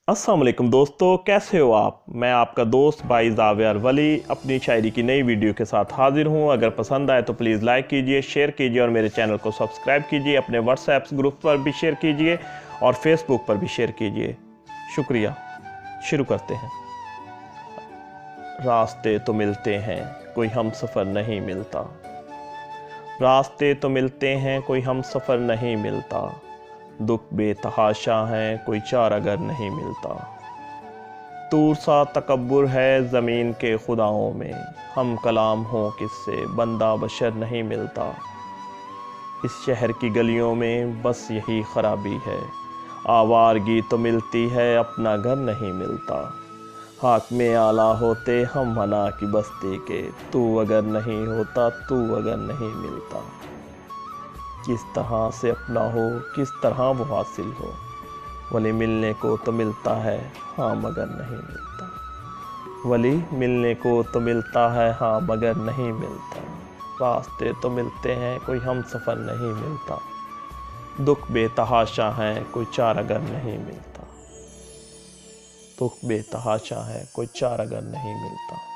अस्सलाम वालेकुम दोस्तों, कैसे हो आप। मैं आपका दोस्त भाई जाविर वली अपनी शायरी की नई वीडियो के साथ हाजिर हूं। अगर पसंद आए तो प्लीज़ लाइक कीजिए, शेयर कीजिए और मेरे चैनल को सब्सक्राइब कीजिए। अपने व्हाट्सएप ग्रुप पर भी शेयर कीजिए और फेसबुक पर भी शेयर कीजिए। शुक्रिया। शुरू करते हैं। रास्ते तो मिलते हैं, कोई हम सफ़र नहीं मिलता। रास्ते तो मिलते हैं, कोई हम सफ़र नहीं मिलता। दुख बेतहाशा है, कोई चारागर नहीं मिलता। दूर सा तकब्बुर है ज़मीन के खुदाओं में। हम कलाम हों किससे, बंदा बशर नहीं मिलता। इस शहर की गलियों में बस यही खराबी है। आवारगी तो मिलती है, अपना घर नहीं मिलता। हाकिम आला होते हम मना की बस्ती के। तू अगर नहीं होता, तू अगर नहीं मिलता। किस तरह से अपना हो, किस तरह वो हासिल हो। वली मिलने को तो मिलता है, हाँ मगर नहीं मिलता। वली मिलने को तो मिलता है, हाँ मगर नहीं मिलता। रास्ते तो मिलते हैं, कोई हम सफ़र नहीं मिलता। दुख बेतहाशा है, कोई चारागर नहीं मिलता। दुख बेतहाशा है, कोई चारागर नहीं मिलता।